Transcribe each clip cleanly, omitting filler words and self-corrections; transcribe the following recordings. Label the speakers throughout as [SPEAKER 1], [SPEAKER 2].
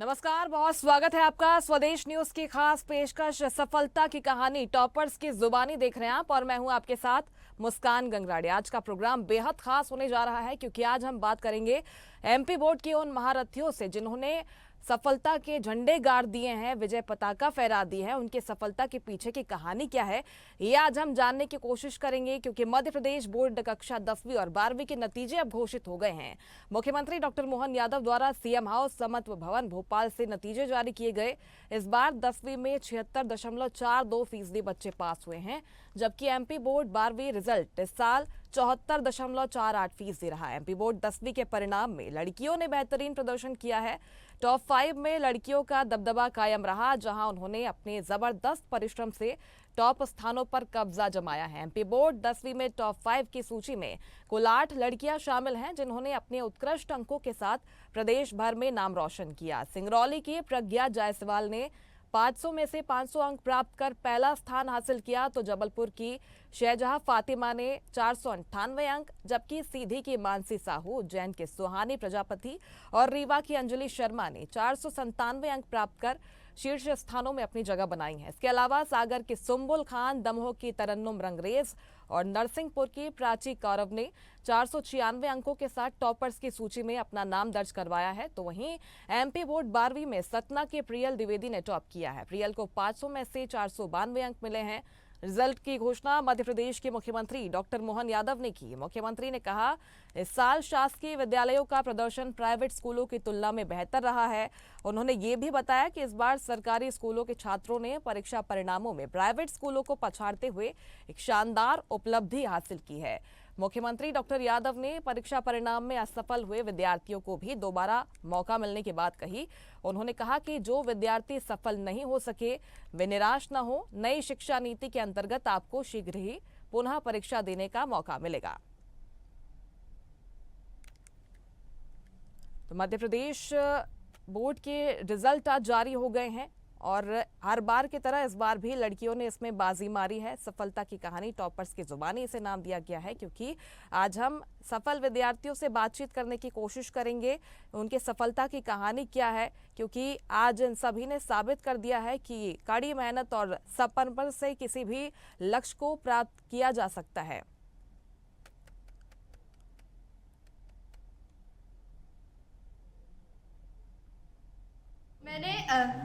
[SPEAKER 1] नमस्कार, बहुत स्वागत है आपका स्वदेश न्यूज की खास पेशकश सफलता की कहानी टॉपर्स की जुबानी देख रहे हैं आप और मैं हूं आपके साथ मुस्कान गंगराड़े। आज का प्रोग्राम बेहद खास होने जा रहा है क्योंकि आज हम बात करेंगे एमपी बोर्ड के उन महारथियों से जिन्होंने सफलता के झंडे गाड़ दिए हैं, विजय पताका फहरा दी है। उनकी सफलता के पीछे की कहानी क्या है ये आज हम जानने की कोशिश करेंगे क्योंकि मध्य प्रदेश बोर्ड कक्षा 10वीं और 12वीं के नतीजे अब घोषित हो गए हैं। मुख्यमंत्री डॉक्टर मोहन यादव द्वारा सीएम हाउस समत्व भवन भोपाल से नतीजे जारी किए गए। इस बार 10वीं में 76.42% बच्चे पास हुए हैं, जबकि एमपी बोर्ड 12वीं रिजल्ट इस साल 74.48% रहा। एमपी बोर्ड 10वीं के परिणाम में लड़कियों ने बेहतरीन प्रदर्शन किया है। टॉप 5 में लड़कियों का दबदबा कायम रहा, जहां उन्होंने अपने जबरदस्त परिश्रम से टॉप स्थानों पर कब्जा जमाया है। एमपी बोर्ड 10वीं में टॉप 5 की सूची में कुल 8 लड़कियां शामिल हैं, जिन्होंने अपने उत्कृष्ट अंकों के साथ प्रदेश भर में नाम रोशन किया। सिंगरौली की प्रज्ञा जायसवाल ने 500 में से 500 अंक प्राप्त कर पहला स्थान हासिल किया, तो जबलपुर की शहजहां फातिमा ने 498 अंक, जबकि सीधी की मानसी साहू, उज्जैन के सुहानी प्रजापति और रीवा की अंजलि शर्मा ने 497 अंक प्राप्त कर शीर्ष स्थानों में अपनी जगह बनाई है। इसके अलावा सागर की सुम्बुल खान, दमोह की तरन्नुम रंगरेज और नरसिंहपुर की प्राची कौरव ने 496 अंकों के साथ टॉपर्स की सूची में अपना नाम दर्ज करवाया है। तो वहीं एमपी बोर्ड 12वीं में सतना के प्रियल द्विवेदी ने टॉप किया है। प्रियल को 500 में से 492 अंक मिले हैं। रिजल्ट की घोषणा मध्य प्रदेश के मुख्यमंत्री डॉक्टर मोहन यादव ने की। मुख्यमंत्री ने कहा, इस साल शासकीय विद्यालयों का प्रदर्शन प्राइवेट स्कूलों की तुलना में बेहतर रहा है। उन्होंने ये भी बताया कि इस बार सरकारी स्कूलों के छात्रों ने परीक्षा परिणामों में प्राइवेट स्कूलों को पछाड़ते हुए एक शानदार उपलब्धि हासिल की है। मुख्यमंत्री डॉक्टर यादव ने परीक्षा परिणाम में असफल हुए विद्यार्थियों को भी दोबारा मौका मिलने की बात कही। उन्होंने कहा कि जो विद्यार्थी सफल नहीं हो सके वे निराश न हो। नई शिक्षा नीति के अंतर्गत आपको शीघ्र ही पुनः परीक्षा देने का मौका मिलेगा। तो मध्य प्रदेश बोर्ड के रिजल्ट आज जारी हो गए हैं और हर बार की तरह इस बार भी लड़कियों ने इसमें बाजी मारी है। सफलता की कहानी टॉपर्स की जुबानी इसे नाम दिया गया है क्योंकि आज हम सफल विद्यार्थियों से बातचीत करने की कोशिश करेंगे, उनके सफलता की कहानी क्या है, क्योंकि आज इन सभी ने साबित कर दिया है कि कड़ी मेहनत और समर्पण से किसी भी लक्ष्य को प्राप्त किया जा सकता है।
[SPEAKER 2] मैंने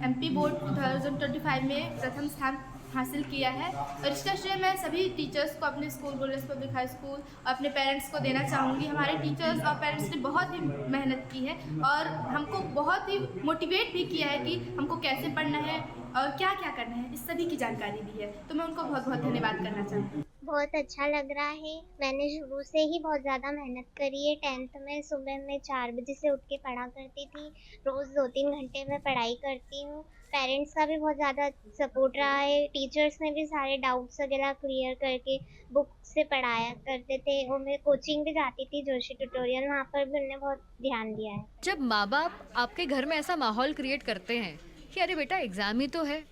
[SPEAKER 2] एमपी बोर्ड 2025 में प्रथम स्थान हासिल किया है और इसका श्रेय मैं सभी टीचर्स को, अपने school board public high school, अपने पेरेंट्स को देना चाहूँगी। हमारे टीचर्स और पेरेंट्स ने बहुत ही मेहनत की है और हमको बहुत ही मोटिवेट भी किया है कि हमको कैसे पढ़ना है और क्या क्या करना है, इस सभी की जानकारी दी है। तो मैं उनको बहुत बहुत धन्यवाद करना चाहूँगी।
[SPEAKER 3] बहुत अच्छा लग रहा है। मैंने शुरू से ही बहुत ज़्यादा मेहनत करी है। 10th में सुबह मैं 4 बजे से उठ के पढ़ा करती थी। रोज़ 2-3 घंटे मैं पढ़ाई करती हूँ। पेरेंट्स का भी बहुत ज़्यादा सपोर्ट रहा है। टीचर्स ने भी सारे डाउट्स वगैरह क्लियर करके बुक से पढ़ाया करते थे और मैं कोचिंग भी जाती थी जोशी ट्यूटोरियल, वहाँ पर भी उन्होंने बहुत ध्यान दिया है।
[SPEAKER 4] जब माँ बाप आपके घर में ऐसा माहौल क्रिएट करते हैं कि अरे बेटा एग्ज़ाम ही तो है,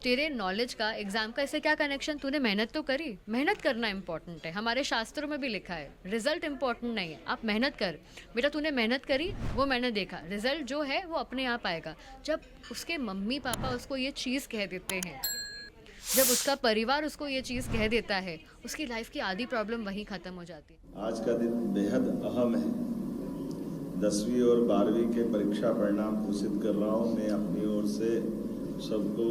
[SPEAKER 4] तेरे नॉलेज का एग्ज़ाम का इससे क्या कनेक्शन, तूने मेहनत तो करी। मेहनत करना इम्पॉर्टेंट है, हमारे शास्त्रों में भी लिखा है, रिजल्ट इम्पॉर्टेंट नहीं है। आप मेहनत कर बेटा, तूने मेहनत करी, वो मैंने देखा, रिजल्ट जो है वो अपने आप आएगा। जब उसके मम्मी पापा उसको ये चीज़ कह देते हैं, जब उसका परिवार उसको ये चीज़ कह देता है, उसकी लाइफ की आधी प्रॉब्लम वहीं ख़त्म हो जाती है।
[SPEAKER 5] आज का दिन बेहद अहम है। 10वीं और 12वीं के परीक्षा परिणाम घोषित कर रहा हूँ। मैं अपनी ओर से सबको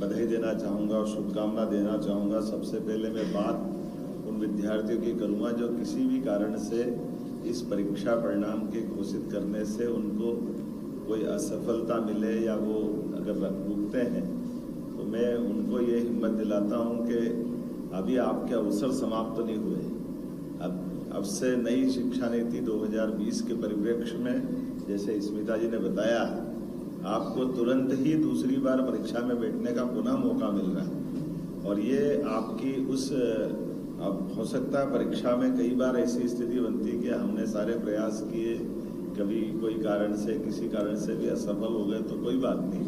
[SPEAKER 5] बधाई देना चाहूँगा और शुभकामना देना चाहूँगा। सबसे पहले मैं बात उन विद्यार्थियों की करूँगा जो किसी भी कारण से इस परीक्षा परिणाम के घोषित करने से उनको कोई असफलता मिले या वो अगर रुकते हैं, तो मैं उनको ये हिम्मत दिलाता हूँ कि अभी आपके अवसर समाप्त नहीं हुए। अब से नई शिक्षा नीति 2020 के परिप्रेक्ष्य में, जैसे स्मिता जी ने बताया, आपको तुरंत ही दूसरी बार परीक्षा में बैठने का पुनः मौका मिल रहा है और ये आपकी उस, अब हो सकता है परीक्षा में कई बार ऐसी स्थिति बनती है कि हमने सारे प्रयास किए, कभी कोई कारण से, किसी कारण से भी असफल हो गए, तो कोई बात नहीं,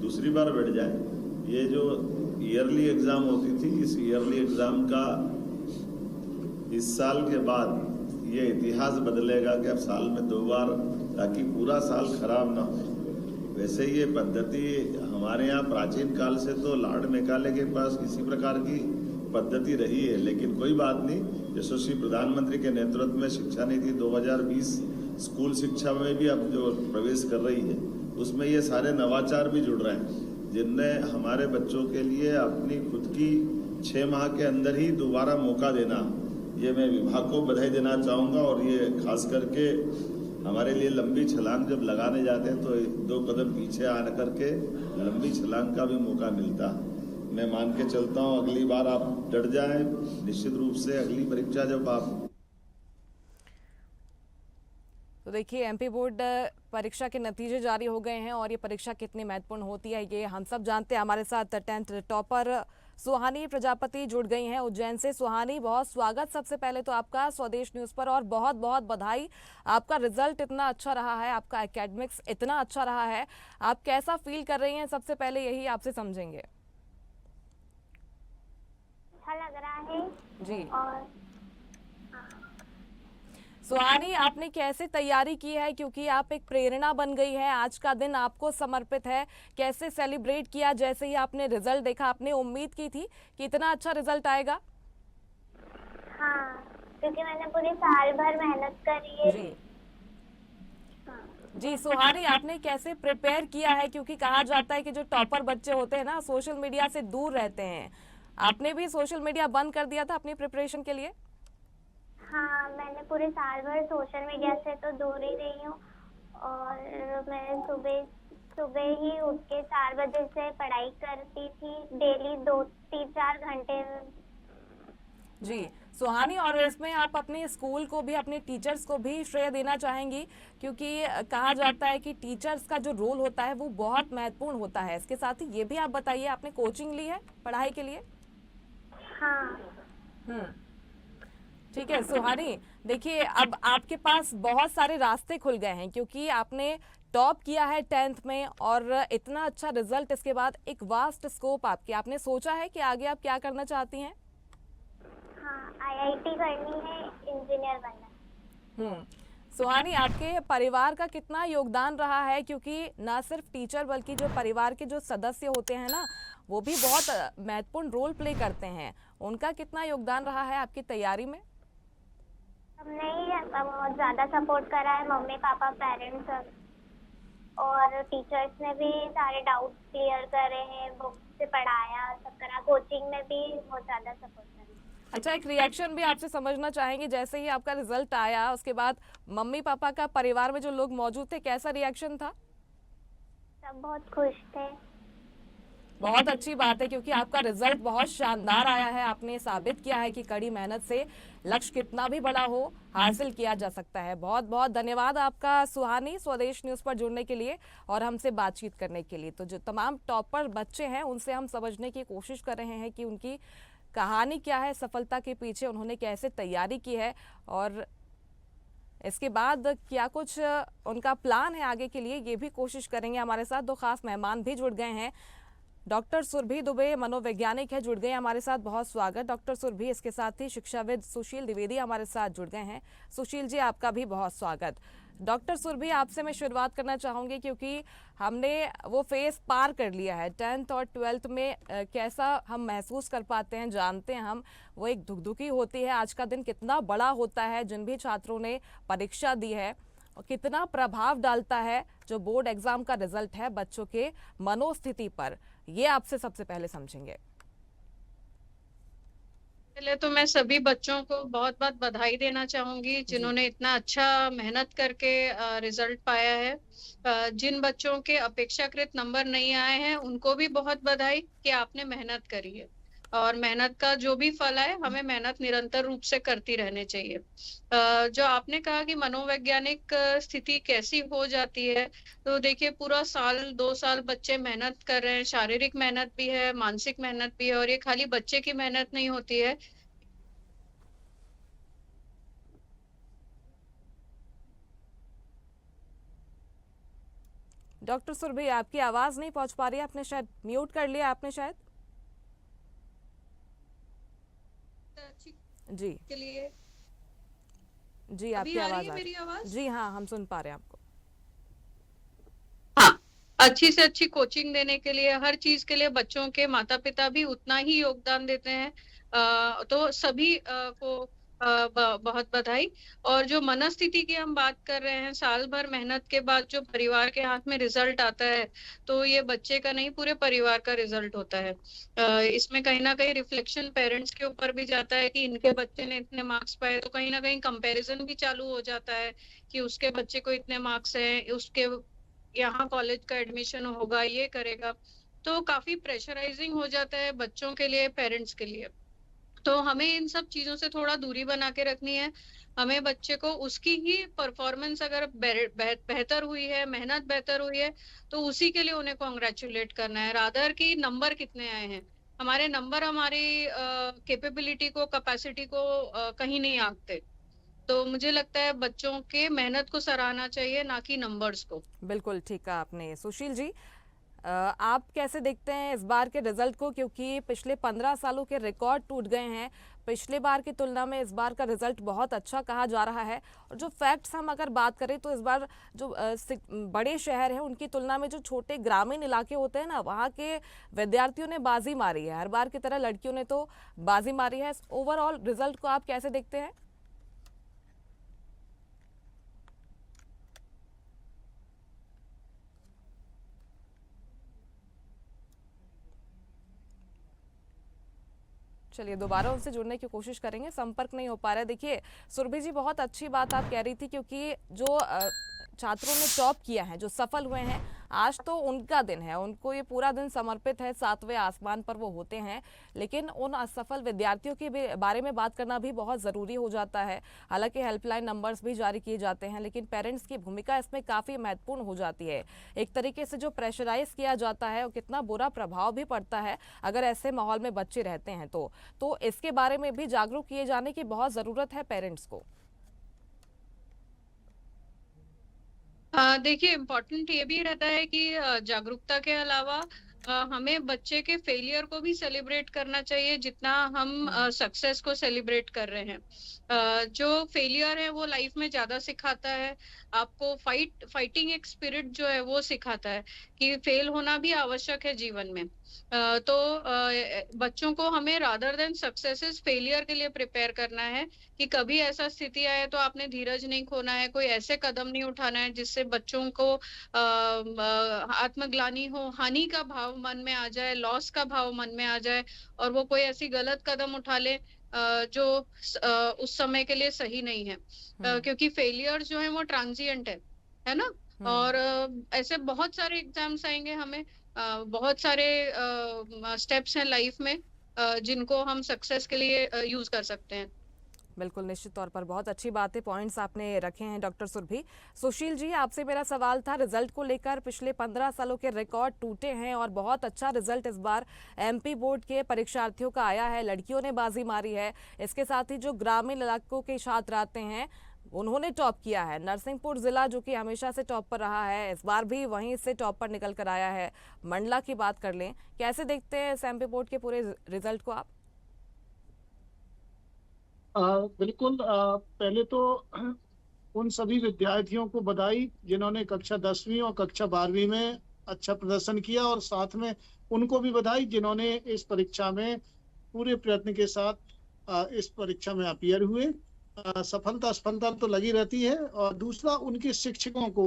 [SPEAKER 5] दूसरी बार बैठ जाए। ये जो ईयरली एग्ज़ाम होती थी, इस ईयरली एग्ज़ाम का इस साल के बाद ये इतिहास बदलेगा कि अब साल में 2 बार, ताकि पूरा साल खराब ना हो। वैसे ये पद्धति हमारे यहाँ प्राचीन काल से तो लॉर्ड मेकाले के पास इसी प्रकार की पद्धति रही है, लेकिन कोई बात नहीं। यशस्वी प्रधानमंत्री के नेतृत्व में शिक्षा नीति 2020 स्कूल शिक्षा में भी अब जो प्रवेश कर रही है, उसमें ये सारे नवाचार भी जुड़ रहे हैं, जिनमें हमारे बच्चों के लिए अपनी खुद की 6 माह के अंदर ही दोबारा मौका देना, ये मैं विभाग को बधाई देना चाहूँगा। और ये खास करके हमारे लिए लंबी छलांग जब लगाने जाते हैं तो 2 कदम पीछे आ करके लंबी छलांग का भी मौका मिलता है। मैं मान के चलता हूँ अगली बार आप डट जाएं, निश्चित रूप से अगली परीक्षा जब आप।
[SPEAKER 1] तो देखिए एमपी बोर्ड परीक्षा के नतीजे जारी हो गए हैं और ये परीक्षा कितनी महत्वपूर्ण होती है ये हम सब जानते हैं। हमारे साथ 10th टॉपर सुहानी प्रजापति जुड़ गई हैं उज्जैन से। सुहानी, बहुत स्वागत सबसे पहले तो आपका स्वदेश न्यूज़ पर, और बहुत बहुत बधाई। आपका रिजल्ट इतना अच्छा रहा है, आपका एकेडमिक्स इतना अच्छा रहा है, आप कैसा फील कर रही हैं, सबसे पहले यही आपसे समझेंगे।
[SPEAKER 3] अच्छा लग रहा है
[SPEAKER 1] जी।
[SPEAKER 3] और
[SPEAKER 1] सुहानी, आपने कैसे तैयारी की है, क्योंकि आप एक प्रेरणा बन गई है, आज का दिन आपको समर्पित है। कैसे सेलिब्रेट किया जैसे ही आपने रिजल्ट देखा? आपने उम्मीद की थी कि इतना अच्छा रिजल्ट आएगा?
[SPEAKER 3] हाँ, क्योंकि मैंने पूरे साल भर मेहनत करी है।
[SPEAKER 1] जी जी। सुहानी, आपने कैसे प्रिपेयर किया है, क्योंकि कहा जाता है कि जो टॉपर बच्चे होते हैं ना सोशल मीडिया से दूर रहते हैं, आपने भी सोशल मीडिया बंद कर दिया था अपनी प्रिपरेशन के लिए?
[SPEAKER 3] हाँ, मैंने पूरे साल भर सोशल मीडिया से तो दूर ही रही हूँ और मैं सुबह ही उठ के 4 बजे से पढ़ाई करती थी, डेली 2-3-4 घंटे।
[SPEAKER 1] जी सुहानी, और इसमें आप अपने स्कूल को भी, अपने टीचर्स को भी श्रेय देना चाहेंगी, क्योंकि कहा जाता है कि टीचर्स का जो रोल होता है वो बहुत महत्वपूर्ण होता है। इसके साथ ही ये भी आप बताइए, आपने कोचिंग ली है पढ़ाई के लिए?
[SPEAKER 3] हाँ।
[SPEAKER 1] ठीक है सुहानी, देखिए अब आपके पास बहुत सारे रास्ते खुल गए हैं, क्योंकि आपने टॉप किया है 10th में और इतना अच्छा रिजल्ट, इसके बाद एक वास्ट स्कोप आपने सोचा है कि आगे आप क्या करना चाहती हैं?
[SPEAKER 3] हाँ, IIT करनी है, इंजीनियर बनना।
[SPEAKER 1] सुहानी, आपके परिवार का कितना योगदान रहा है, क्योंकि ना सिर्फ टीचर बल्कि जो परिवार के जो सदस्य होते हैं ना वो भी बहुत महत्वपूर्ण रोल प्ले करते हैं, उनका कितना योगदान रहा है आपकी तैयारी में?
[SPEAKER 3] हमने ही बहुत ज़्यादा सपोर्ट करा है, मम्मी पापा, पेरेंट्स और टीचर्स ने भी सारे डाउट क्लियर करे हैं, बुक से पढ़ाया, सब करा, कोचिंग में भी बहुत ज़्यादा सपोर्ट करा।
[SPEAKER 1] अच्छा, एक रिएक्शन भी आपसे समझना चाहेंगे, जैसे ही आपका रिजल्ट आया उसके बाद मम्मी पापा का, परिवार में जो लोग मौजूद थे, कैसा रिएक्शन था?
[SPEAKER 3] सब बहुत खुश थे।
[SPEAKER 1] बहुत अच्छी बात है, क्योंकि आपका रिजल्ट बहुत शानदार आया है। आपने साबित किया है कि कड़ी मेहनत से लक्ष्य कितना भी बड़ा हो हासिल किया जा सकता है। बहुत बहुत धन्यवाद आपका सुहानी, स्वदेश न्यूज़ पर जुड़ने के लिए और हमसे बातचीत करने के लिए। तो जो तमाम टॉपर बच्चे हैं उनसे हम समझने की कोशिश कर रहे हैं कि उनकी कहानी क्या है, सफलता के पीछे उन्होंने कैसे तैयारी की है और इसके बाद क्या कुछ उनका प्लान है आगे के लिए, ये भी कोशिश करेंगे। हमारे साथ 2 खास मेहमान भी जुड़ गए हैं। डॉक्टर सुरभि दुबे मनोवैज्ञानिक है, जुड़ गए हमारे साथ, बहुत स्वागत डॉक्टर सुरभि। इसके साथ ही शिक्षाविद सुशील द्विवेदी हमारे साथ जुड़ गए हैं। सुशील जी, आपका भी बहुत स्वागत। डॉक्टर सुरभि, आपसे मैं शुरुआत करना चाहूँगी, क्योंकि हमने वो फेज पार कर लिया है। 10th और 12th में कैसा हम महसूस कर पाते हैं, जानते हैं हम, वो एक धुकधुकी होती है। आज का दिन कितना बड़ा होता है, जिन भी छात्रों ने परीक्षा दी है, और कितना प्रभाव डालता है जो बोर्ड एग्जाम का रिजल्ट है बच्चों के मनोस्थिति पर, ये आपसे सबसे पहले समझेंगे।
[SPEAKER 6] पहले तो मैं सभी बच्चों को बहुत बहुत बधाई देना चाहूंगी जिन्होंने इतना अच्छा मेहनत करके रिजल्ट पाया है। जिन बच्चों के अपेक्षाकृत नंबर नहीं आए हैं उनको भी बहुत बधाई कि आपने मेहनत करी है, और मेहनत का जो भी फल है हमें मेहनत निरंतर रूप से करती रहनी चाहिए। जो आपने कहा कि मनोवैज्ञानिक स्थिति कैसी हो जाती है, तो देखिए पूरा साल 2 साल बच्चे मेहनत कर रहे हैं, शारीरिक मेहनत भी है, मानसिक मेहनत भी है, और ये खाली बच्चे की मेहनत नहीं होती है।
[SPEAKER 1] डॉक्टर सुरभि, आपकी आवाज नहीं पहुंच पा रही है, आपने शायद म्यूट कर लिया, आपने शायद। जी
[SPEAKER 6] के लिए
[SPEAKER 1] जी, आपकी
[SPEAKER 6] अभी आ रही
[SPEAKER 1] आवाज
[SPEAKER 6] है मेरी आवाज?
[SPEAKER 1] जी हाँ, हम सुन पा रहे हैं आपको।
[SPEAKER 6] हाँ, अच्छी से अच्छी कोचिंग देने के लिए, हर चीज के लिए बच्चों के माता पिता भी उतना ही योगदान देते हैं। तो सभी को बहुत बधाई। और जो मनस्थिति की हम बात कर रहे हैं, साल भर मेहनत के बाद जो परिवार के हाथ में रिजल्ट आता है, तो ये बच्चे का नहीं, पूरे परिवार का रिजल्ट होता है। इसमें कहीं ना कहीं रिफ्लेक्शन पेरेंट्स के ऊपर भी जाता है कि इनके बच्चे ने इतने मार्क्स पाए, तो कहीं ना कहीं कंपैरिजन भी चालू हो जाता है कि उसके बच्चे को इतने मार्क्स हैं, उसके यहाँ कॉलेज का एडमिशन होगा, ये करेगा। तो काफी प्रेशराइजिंग हो जाता है बच्चों के लिए, पेरेंट्स के लिए। तो हमें इन सब चीजों से थोड़ा दूरी बना के रखनी है। हमें बच्चे को उसकी ही परफॉर्मेंस अगर बेहतर हुई है, मेहनत बेहतर हुई है, तो उसी के लिए उन्हें कॉन्ग्रेचुलेट करना है, रादर कि नंबर कितने आए हैं। हमारे नंबर हमारी कैपेबिलिटी को, कैपेसिटी को कहीं नहीं आंकते। तो मुझे लगता है बच्चों के मेहनत को सराहना चाहिए, ना कि नंबर्स को।
[SPEAKER 1] बिल्कुल ठीक कहा आपने। सुशील जी, आप कैसे देखते हैं इस बार के रिजल्ट को, क्योंकि पिछले 15 सालों के रिकॉर्ड टूट गए हैं। पिछले बार की तुलना में इस बार का रिजल्ट बहुत अच्छा कहा जा रहा है। और जो फैक्ट्स हम अगर बात करें तो इस बार जो बड़े शहर हैं उनकी तुलना में जो छोटे ग्रामीण इलाके होते हैं ना, वहाँ के विद्यार्थियों ने बाजी मारी है। हर बार की तरह लड़कियों ने तो बाजी मारी है। ओवरऑल रिजल्ट को आप कैसे देखते हैं? चलिए दोबारा उनसे जुड़ने की कोशिश करेंगे, संपर्क नहीं हो पा रहा है। देखिए सुरभि जी, बहुत अच्छी बात आप कह रही थी, क्योंकि जो छात्रों ने टॉप किया है, जो सफल हुए हैं, आज तो उनका दिन है, उनको ये पूरा दिन समर्पित है, 7वें आसमान पर वो होते हैं। लेकिन उन असफल विद्यार्थियों के बारे में बात करना भी बहुत ज़रूरी हो जाता है। हालांकि हेल्पलाइन नंबर्स भी जारी किए जाते हैं, लेकिन पेरेंट्स की भूमिका इसमें काफ़ी महत्वपूर्ण हो जाती है। एक तरीके से जो प्रेशराइज किया जाता है, वो कितना बुरा प्रभाव भी पड़ता है अगर ऐसे माहौल में बच्चे रहते हैं तो इसके बारे में भी जागरूक किए जाने की बहुत ज़रूरत है पेरेंट्स को।
[SPEAKER 6] देखिए, इम्पोर्टेंट ये भी रहता है कि जागरूकता के अलावा हमें बच्चे के फेलियर को भी सेलिब्रेट करना चाहिए, जितना हम सक्सेस को सेलिब्रेट कर रहे हैं। जो फेलियर है वो लाइफ में ज्यादा सिखाता है आपको। फाइटिंग एक स्पिरिट जो है वो सिखाता है कि फेल होना भी आवश्यक है जीवन में। तो बच्चों को हमें रादर देन सक्सेसेस, फेलियर के लिए प्रिपेयर करना है कि कभी ऐसा स्थिति आए तो आपने धीरज नहीं खोना है, कोई ऐसे कदम नहीं उठाना है जिससे बच्चों को आत्मग्लानि हो, हानि का भाव मन में आ जाए, लॉस का भाव मन में आ जाए, और वो कोई ऐसी गलत कदम उठा ले जो उस समय के लिए सही नहीं है। क्योंकि फेलियर जो है वो ट्रांजिएंट है ना। और ऐसे बहुत सारे एग्जाम्स आएंगे, हमें बहुत सारे स्टेप्स हैं लाइफ में जिनको हम सक्सेस के लिए यूज कर सकते हैं।
[SPEAKER 1] बिल्कुल, निश्चित तौर पर बहुत अच्छी बात है, पॉइंट्स आपने रखे हैं डॉक्टर सुरभि। सुशील जी, आपसे मेरा सवाल था रिजल्ट को लेकर। पिछले 15 सालों के रिकॉर्ड टूटे हैं और बहुत अच्छा रिजल्ट इस बार एमपी बोर्ड के परीक्षार्थियों का आया है। लड़कियों ने बाजी मारी है। इसके साथ ही जो ग्रामीण इलाकों के छात्र आते हैं उन्होंने टॉप किया है। नरसिंहपुर जिला जो कि हमेशा से टॉप पर रहा है, इस बार भी वहीं से टॉप पर निकल कर आया है। मंडला की बात कर लें, कैसे देखते हैं इस एमपी बोर्ड के पूरे रिजल्ट को आप?
[SPEAKER 7] बिल्कुल। पहले तो उन सभी विद्यार्थियों को बधाई जिन्होंने कक्षा 10वीं और कक्षा 12वीं में अच्छा प्रदर्शन किया, और साथ में उनको भी बधाई जिन्होंने इस परीक्षा में पूरे प्रयत्न के साथ इस परीक्षा में अपीयर हुए। सफलता असफलता तो लगी रहती है। और दूसरा, उनके शिक्षकों को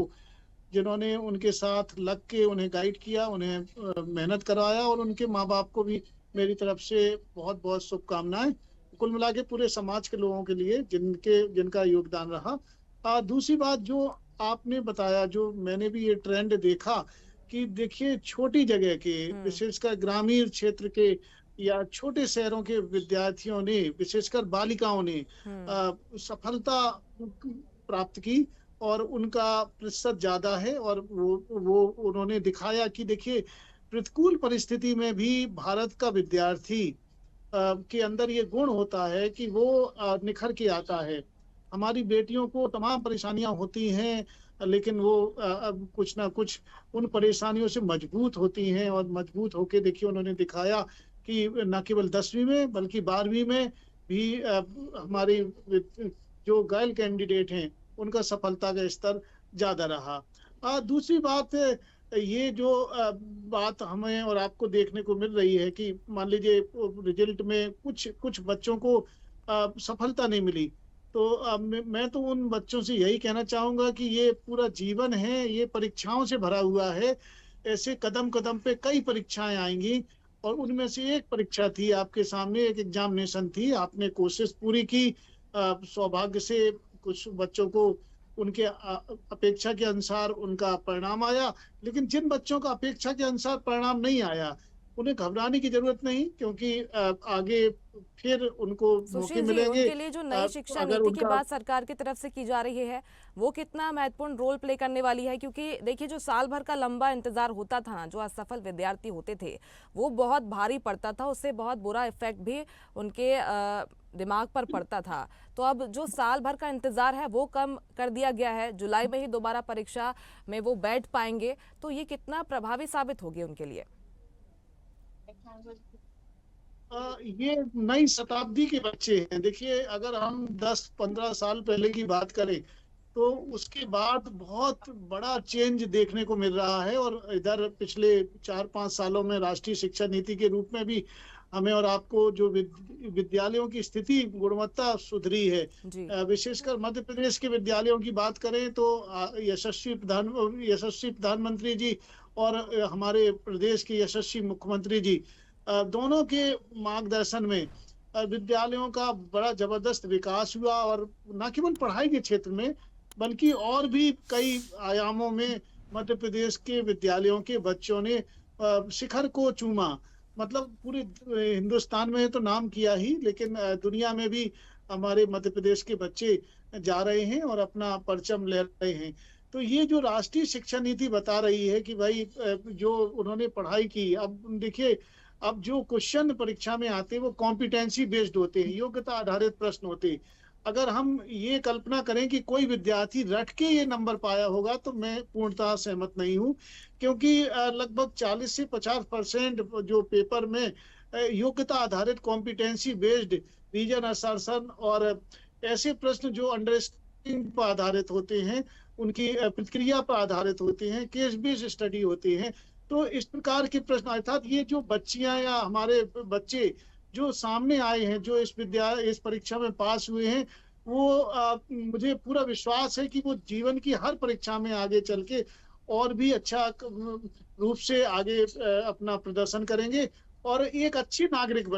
[SPEAKER 7] जिन्होंने उनके साथ लग के उन्हें गाइड किया, उन्हें मेहनत करवाया, और उनके माँ बाप को भी मेरी तरफ से बहुत बहुत शुभकामनाएं। कुल मिला के पूरे समाज के लोगों के लिए जिनका योगदान रहा। दूसरी बात जो आपने बताया, जो मैंने भी ये ट्रेंड देखा कि देखिए छोटी जगह के, विशेषकर ग्रामीण क्षेत्र के या छोटे शहरों के विद्यार्थियों ने, विशेषकर बालिकाओं ने सफलता प्राप्त की, और उनका प्रतिशत ज्यादा है। और वो उन्होंने दिखाया कि देखिए प्रतिकूल परिस्थिति में भी भारत का विद्यार्थी के अंदर ये गुण होता है कि वो निखर के आता है। हमारी बेटियों को तमाम परेशानियां होती हैं, लेकिन वो कुछ ना कुछ उन परेशानियों से मजबूत होती हैं, और मजबूत होके देखिए उन्होंने दिखाया कि न केवल 10वीं में बल्कि 12वीं में भी हमारी जो गर्ल कैंडिडेट हैं उनका सफलता का स्तर ज्यादा रहा। दूसरी बात, ये जो बात हमें और आपको देखने को मिल रही है कि मान लीजिए रिजल्ट में कुछ कुछ बच्चों को सफलता नहीं मिली, तो मैं तो उन बच्चों से यही कहना चाहूंगा कि ये पूरा जीवन है, ये परीक्षाओं से भरा हुआ है। ऐसे कदम कदम पे कई परीक्षाएं आएंगी और उनमें से एक परीक्षा थी आपके सामने, एक एग्जामिनेशन थी, आपने कोशिश पूरी की, सौभाग्य से कुछ बच्चों को उनके अपेक्षा के अनुसार उनका परिणाम आया, लेकिन जिन बच्चों का अपेक्षा के अनुसार परिणाम नहीं आया, उन्हें घबराने की जरूरत नहीं, क्योंकि आगे फिर उनको मौके
[SPEAKER 1] सुशील जी,
[SPEAKER 7] मिलेंगे।
[SPEAKER 1] उनके लिए जो नई शिक्षा
[SPEAKER 7] अगर
[SPEAKER 1] नीति की
[SPEAKER 7] उनका
[SPEAKER 1] बात सरकार की तरफ से की जा रही है, वो कितना महत्वपूर्ण रोल प्ले करने वाली है? क्योंकि देखिए, जो साल भर का लंबा इंतजार होता था ना, जो असफल विद्यार्थी होते थे, वो बहुत भारी पड़ता था, उससे बहुत बुरा इफेक्ट भी उनके दिमाग पर पड़ता था। तो अब जो साल भर का इंतजार है वो कम कर दिया गया है, जुलाई में ही दोबारा परीक्षा में वो बैठ पाएंगे, तो ये कितना प्रभावी साबित होगी उनके लिए?
[SPEAKER 7] ये नई शताब्दी के बच्चे हैं। देखिए, अगर हम 10-15 साल पहले की बात करें तो उसके बाद बहुत बड़ा चेंज देखने को मिल रहा है, और इधर पिछले 4-5 सालों में राष्ट्रीय शिक्षा नीति के रूप में भी हमें और आपको जो विद्यालयों की स्थिति, गुणवत्ता सुधरी है।
[SPEAKER 1] जी।
[SPEAKER 7] विशेषकर मध्य प्रदेश के विद्यालयों की बात करें तो यशस्वी प्रधानमंत्री जी और हमारे प्रदेश के यशस्वी मुख्यमंत्री जी, दोनों के मार्गदर्शन में विद्यालयों का बड़ा जबरदस्त विकास हुआ, और न केवल पढ़ाई के क्षेत्र में बल्कि और भी कई आयामों में मध्य प्रदेश के विद्यालयों के बच्चों ने शिखर को चूमा। मतलब पूरे हिंदुस्तान में तो नाम किया ही, लेकिन दुनिया में भी हमारे मध्य प्रदेश के बच्चे जा रहे हैं और अपना परचम ले रहे हैं। तो ये जो राष्ट्रीय शिक्षा नीति बता रही है कि भाई जो उन्होंने पढ़ाई की, अब देखिए, अब जो क्वेश्चन परीक्षा में आते हैं वो कॉम्पिटेंसी बेस्ड होते हैं, योग्यता आधारित प्रश्न होते हैं। अगर हम ये कल्पना करें कि कोई विद्यार्थी रट के ये नंबर पाया होगा, तो मैं पूर्णतः सहमत नहीं हूँ, क्योंकि लगभग 40 से 50% जो पेपर में योग्यता आधारित कॉम्पिटेंसी बेस्ड रीजन असर्शन और ऐसे प्रश्न जो अंडरस्टैंडिंग पर आधारित होते हैं, उनकी प्रतिक्रिया पर आधारित होते हैं, केस बेस्ड स्टडी होते हैं। तो इस प्रकार के प्रश्न, अर्थात ये जो बच्चियां या हमारे बच्चे जो सामने आए हैं, जो इस परीक्षा में पास हुए हैं, वो मुझे पूरा विश्वास है कि वो जीवन की हर परीक्षा में आगे चल के और भी अच्छा रूप से आगे अपना प्रदर्शन करेंगे और एक अच्छे नागरिक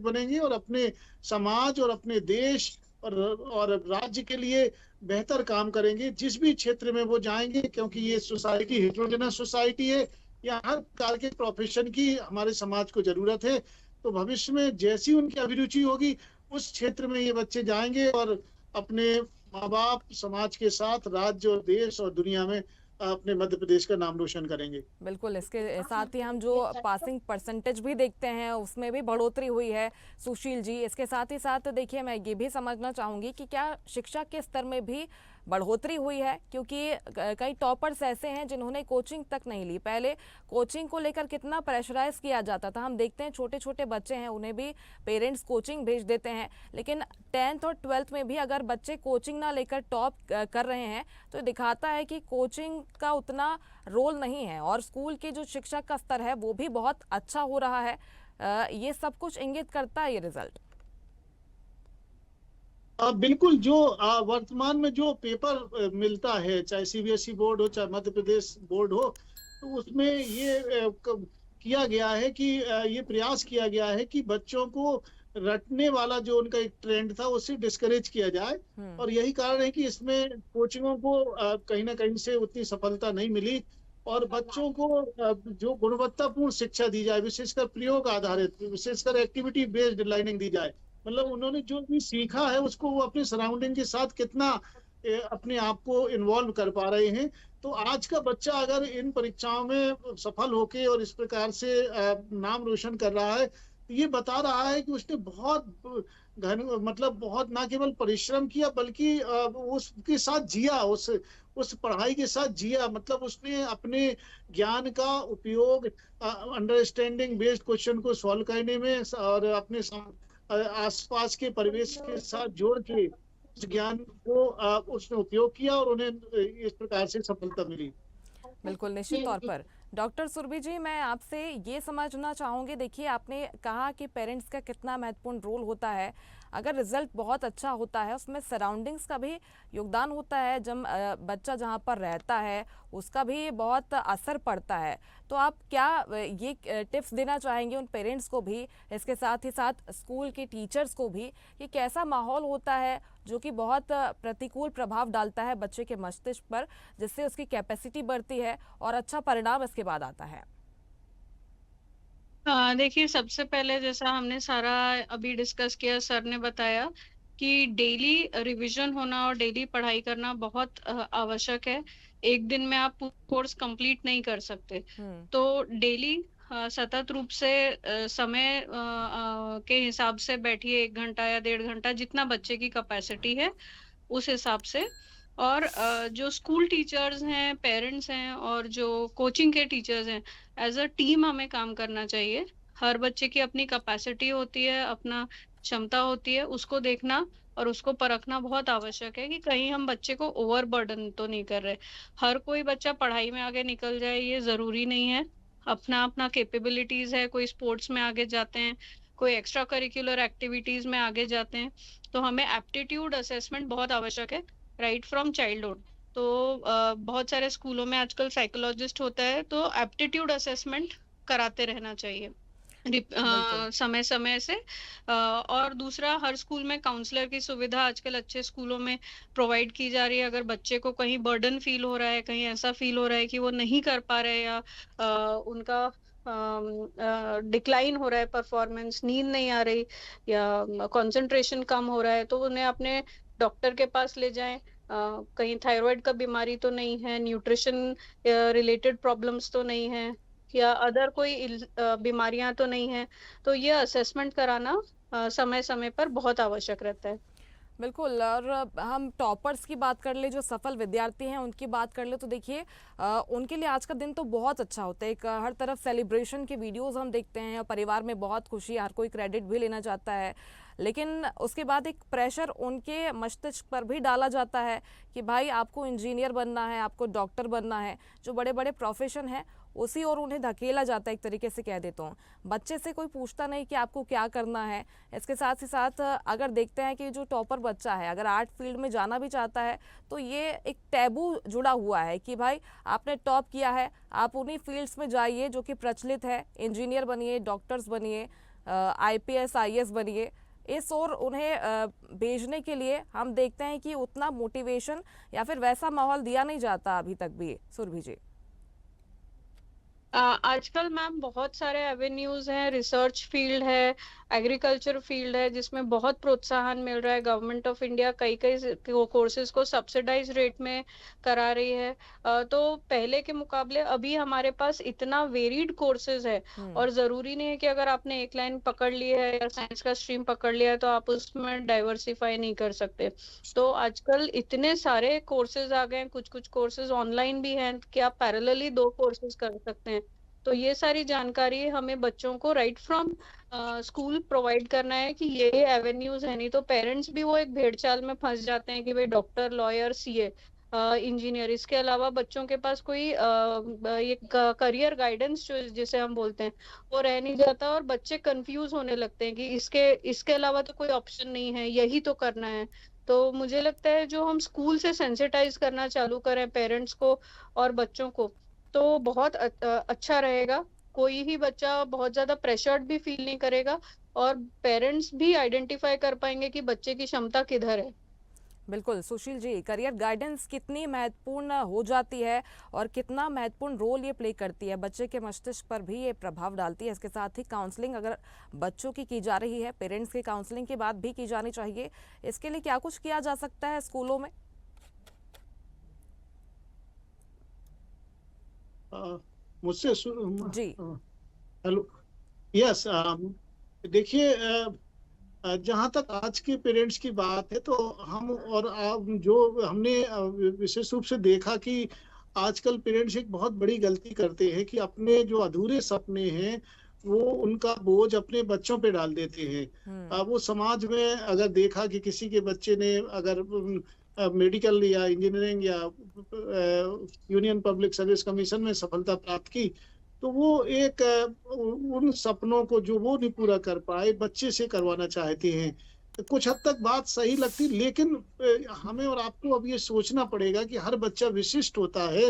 [SPEAKER 7] बनेंगे और अपने समाज और अपने देश और राज्य के लिए बेहतर काम करेंगे जिस भी क्षेत्र में वो जाएंगे, क्योंकि ये सोसाइटी हेटेरोजेनस सोसाइटी है। यहाँ हर प्रकार के प्रोफेशन की हमारे समाज को जरूरत है। तो भविष्य में जैसी उनकी अभिरुचि होगी उस क्षेत्र में ये बच्चे जाएंगे और अपने माँ बाप, समाज के साथ राज्य और देश और दुनिया में अपने मध्य प्रदेश का नाम रोशन करेंगे।
[SPEAKER 1] बिल्कुल, इसके साथ ही हम जो पासिंग परसेंटेज भी देखते हैं उसमें भी बढ़ोतरी हुई है सुशील जी। इसके साथ ही साथ देखिए, मैं ये भी समझना चाहूँगी कि क्या शिक्षा के स्तर में भी बढ़ोतरी हुई है? क्योंकि कई टॉपर्स ऐसे हैं जिन्होंने कोचिंग तक नहीं ली। पहले कोचिंग को लेकर कितना प्रेशराइज किया जाता था, हम देखते हैं छोटे छोटे बच्चे हैं उन्हें भी पेरेंट्स कोचिंग भेज देते हैं, लेकिन 10th और 12th में भी अगर बच्चे कोचिंग ना लेकर टॉप कर रहे हैं तो दिखाता है कि कोचिंग का उतना रोल नहीं है और स्कूल की जो शिक्षा का स्तर है वो भी बहुत अच्छा हो रहा है। ये सब कुछ इंगित करता है ये रिजल्ट।
[SPEAKER 7] बिल्कुल, जो वर्तमान में जो पेपर मिलता है, चाहे सीबीएसई बोर्ड हो चाहे मध्य प्रदेश बोर्ड हो, तो उसमें ये किया गया है कि ये प्रयास किया गया है कि बच्चों को रटने वाला जो उनका एक ट्रेंड था उससे डिस्करेज किया जाए। और यही कारण है कि इसमें कोचिंगों को कहीं ना कहीं से उतनी सफलता नहीं मिली और बच्चों को जो गुणवत्तापूर्ण शिक्षा दी जाए, विशेषकर प्रयोग आधारित, विशेषकर एक्टिविटी बेस्ड लर्निंग दी जाए। मतलब उन्होंने जो भी सीखा है उसको वो अपने सराउंडिंग के साथ कितना अपने आप को इन्वॉल्व कर पा रहे हैं। तो आज का बच्चा अगर इन परीक्षाओं में सफल होके और इस प्रकार से नाम रोशन कर रहा है, तो ये बता रहा है कि उसने बहुत बहुत ना केवल परिश्रम किया बल्कि उसके साथ जिया, उस पढ़ाई के साथ जिया। मतलब उसने अपने ज्ञान का उपयोग अंडरस्टैंडिंग बेस्ड क्वेश्चन को सॉल्व करने में और अपने आसपास के परिवेश के साथ जोड़ के उस ज्ञान को उसने उपयोग किया और उन्हें इस प्रकार से सफलता मिली।
[SPEAKER 1] बिल्कुल, निश्चित तौर पर। डॉक्टर सुरभि जी, मैं आपसे ये समझना चाहूँगी, देखिए आपने कहा कि पेरेंट्स का कितना महत्वपूर्ण रोल होता है। अगर रिज़ल्ट बहुत अच्छा होता है, उसमें सराउंडिंग्स का भी योगदान होता है, जब बच्चा जहाँ पर रहता है, उसका भी बहुत असर पड़ता है। तो आप क्या ये टिप्स देना चाहेंगे उन पेरेंट्स को भी, इसके साथ ही साथ स्कूल के टीचर्स को भी, कि कैसा माहौल होता है जो कि बहुत प्रतिकूल प्रभाव डालता है बच्चे के मस्तिष्क पर, जिससे उसकी कैपेसिटी बढ़ती है और अच्छा परिणाम इसके बाद आता है?
[SPEAKER 6] देखिए, सबसे पहले जैसा हमने सारा अभी डिस्कस किया, सर ने बताया कि डेली रिवीजन होना और डेली पढ़ाई करना बहुत आवश्यक है। एक दिन में आप कोर्स कंप्लीट नहीं कर सकते।
[SPEAKER 1] हुँ।
[SPEAKER 6] तो डेली सतत रूप से समय के हिसाब से बैठिए, 1 घंटा या 1.5 घंटा, जितना बच्चे की कैपेसिटी है उस हिसाब से। और जो स्कूल टीचर्स हैं, पेरेंट्स हैं और जो कोचिंग के टीचर्स हैं, एज अ टीम हमें काम करना चाहिए। हर बच्चे की अपनी कैपेसिटी होती है, अपना क्षमता होती है, उसको देखना और उसको परखना बहुत आवश्यक है कि कहीं हम बच्चे को ओवरबर्डन तो नहीं कर रहे। हर कोई बच्चा पढ़ाई में आगे निकल जाए ये ज़रूरी नहीं है। अपना-अपना कैपेबिलिटीज़ है, कोई स्पोर्ट्स में आगे जाते हैं, कोई एक्स्ट्रा करिकुलर एक्टिविटीज़ में आगे जाते हैं। तो हमें एप्टीट्यूड असेसमेंट बहुत आवश्यक है, राइट फ्रॉम चाइल्डहुड। तो बहुत सारे स्कूलों में आजकल साइकोलॉजिस्ट होता है, तो एप्टीट्यूड असेसमेंट कराते रहना चाहिए
[SPEAKER 1] बिल्कुल।
[SPEAKER 6] समय समय से। और दूसरा, हर स्कूल में काउंसलर की सुविधा आजकल अच्छे स्कूलों में प्रोवाइड की जा रही है। अगर बच्चे को कहीं बर्डन फील हो रहा है, कहीं ऐसा फील हो रहा है कि वो नहीं कर पा रहे, या उनका डिक्लाइन हो रहा है परफॉर्मेंस, नींद नहीं आ रही या कंसंट्रेशन कम हो रहा है, तो उन्हें अपने डॉक्टर के पास ले जाएं। कहीं थायराइड का बीमारी तो नहीं है, न्यूट्रिशन रिलेटेड प्रॉब्लम्स तो नहीं है, या अदर कोई बीमारियां तो नहीं है। तो ये असेसमेंट कराना समय समय पर बहुत आवश्यक रहता है।
[SPEAKER 1] बिल्कुल। और हम टॉपर्स की बात कर ले, जो सफल विद्यार्थी हैं उनकी बात कर ले, तो देखिए उनके लिए आज का दिन तो बहुत अच्छा होता है। एक हर तरफ सेलिब्रेशन के वीडियोस हम देखते हैं और परिवार में बहुत खुशी, हर कोई क्रेडिट भी लेना चाहता है। लेकिन उसके बाद एक प्रेशर उनके मस्तिष्क पर भी डाला जाता है कि भाई आपको इंजीनियर बनना है, आपको डॉक्टर बनना है, जो बड़े बड़े प्रोफेशन हैं उसी और उन्हें धकेला जाता है, एक तरीके से कह देता हूँ। बच्चे से कोई पूछता नहीं कि आपको क्या करना है। इसके साथ ही साथ अगर देखते हैं कि जो टॉपर बच्चा है, अगर आर्ट फील्ड में जाना भी चाहता है, तो ये एक टैबू जुड़ा हुआ है कि भाई आपने टॉप किया है, आप उन्हीं फील्ड्स में जाइए जो कि प्रचलित है, इंजीनियर बनिए, डॉक्टर्स बनिए, IPS IAS बनिए। इस ओर उन्हें भेजने के लिए हम देखते हैं कि उतना मोटिवेशन या फिर वैसा माहौल दिया नहीं जाता अभी तक भी। सुरभि जी।
[SPEAKER 6] आजकल मैम बहुत सारे एवेन्यूज हैं, रिसर्च फील्ड है, एग्रीकल्चर फील्ड है, जिसमें बहुत प्रोत्साहन मिल रहा है। गवर्नमेंट ऑफ इंडिया कई कई कोर्सेज को सब्सिडाइज रेट में करा रही है। तो पहले के मुकाबले अभी हमारे पास इतना वेरीड कोर्सेज है, और जरूरी नहीं है कि अगर आपने एक लाइन पकड़ ली है या साइंस का स्ट्रीम पकड़ लिया है तो आप उसमें डाइवर्सिफाई नहीं कर सकते। तो आजकल इतने सारे कोर्सेज आ गए हैं, कुछ कुछ कोर्सेज ऑनलाइन भी हैं कि आप पैरेलली 2 कोर्सेज कर सकते हैं। तो ये सारी जानकारी हमें बच्चों को राइट फ्रॉम स्कूल प्रोवाइड करना है कि ये एवेन्यूज है। नहीं तो पेरेंट्स भी वो एक भेड़चाल में फंस जाते हैं कि भाई डॉक्टर, लॉयर, CA, इंजीनियर, इसके अलावा बच्चों के पास कोई ये करियर गाइडेंस जो जिसे हम बोलते हैं वो रह नहीं जाता, और बच्चे कंफ्यूज होने लगते हैं कि इसके अलावा तो कोई ऑप्शन नहीं है, यही तो करना है। तो मुझे लगता है जो हम स्कूल से सेंसिटाइज करना चालू करें पेरेंट्स को और बच्चों को, तो बहुत अच्छा रहेगा। कोई ही बच्चा बहुत ज्यादा प्रेशर्ड भी फील नहीं करेगा, और पेरेंट्स भी आइडेंटिफाई कर पाएंगे कि बच्चे की क्षमता किधर है।
[SPEAKER 1] बिल्कुल सुशील जी, करियर गाइडेंस कितनी महत्वपूर्ण हो जाती है और कितना महत्वपूर्ण रोल ये प्ले करती है, बच्चे के मस्तिष्क पर भी ये प्रभाव डालती है। इसके साथ ही काउंसलिंग अगर बच्चों की जा रही है, पेरेंट्स की काउंसलिंग के बाद भी की जानी चाहिए। इसके लिए क्या कुछ किया जा सकता है स्कूलों में?
[SPEAKER 7] मुझसे
[SPEAKER 1] जी।
[SPEAKER 7] हेलो। यस। देखिए, जहाँ तक आज के पेरेंट्स की बात है, तो हम और आप जो हमने विशेष रूप से देखा कि आजकल पेरेंट्स एक बहुत बड़ी गलती करते हैं कि अपने जो अधूरे सपने हैं वो उनका बोझ अपने बच्चों पे डाल देते हैं। वो समाज में अगर देखा कि किसी के बच्चे ने अगर मेडिकल या इंजीनियरिंग या यूनियन पब्लिक सर्विस कमीशन में सफलता प्राप्त की, तो वो एक उन सपनों को जो वो नहीं पूरा कर पाए बच्चे से करवाना चाहते हैं। कुछ हद तक बात सही लगती, लेकिन हमें और आपको अब ये सोचना पड़ेगा कि हर बच्चा विशिष्ट होता है।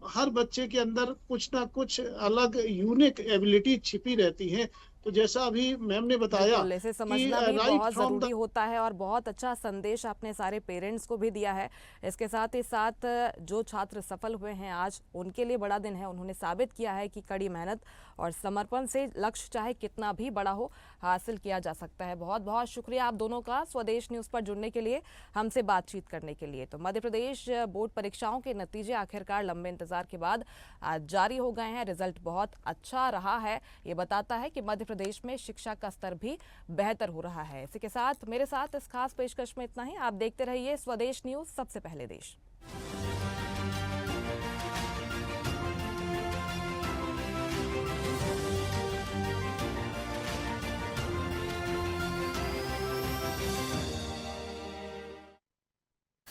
[SPEAKER 7] हर बच्चे के अंदर कुछ ना कुछ अलग यूनिक एबिलिटी छिपी रहती है। तो जैसा अभी मैम ने बताया
[SPEAKER 1] बिल्कुल, इसे
[SPEAKER 7] कि
[SPEAKER 1] समझना भी
[SPEAKER 7] राइट
[SPEAKER 1] बहुत
[SPEAKER 7] फ्रॉम
[SPEAKER 1] ज़रूरी होता है और बहुत अच्छा संदेश आपने सारे पेरेंट्स को भी दिया है। इसके साथ ही साथ जो छात्र सफल हुए हैं आज, उनके लिए बड़ा दिन है। उन्होंने साबित किया है कि कड़ी मेहनत और समर्पण से लक्ष्य चाहे कितना भी बड़ा हो, हासिल किया जा सकता है। बहुत बहुत शुक्रिया आप दोनों का स्वदेश न्यूज़ पर जुड़ने के लिए, हमसे बातचीत करने के लिए। तो मध्य प्रदेश बोर्ड परीक्षाओं के नतीजे आखिरकार लंबे इंतजार के बाद आज जारी हो गए हैं। रिजल्ट बहुत अच्छा रहा है, ये बताता है कि मध्य प्रदेश में शिक्षा का स्तर भी बेहतर हो रहा है। इसी के साथ मेरे साथ इस खास पेशकश में इतना ही। आप देखते रहिए स्वदेश न्यूज़, सबसे पहले देश।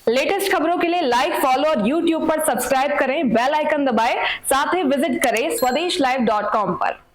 [SPEAKER 1] लेटेस्ट खबरों के लिए लाइक, फॉलो और YouTube पर सब्सक्राइब करें, बेल आइकन दबाएं, साथ ही विजिट करें swedishlive.com पर।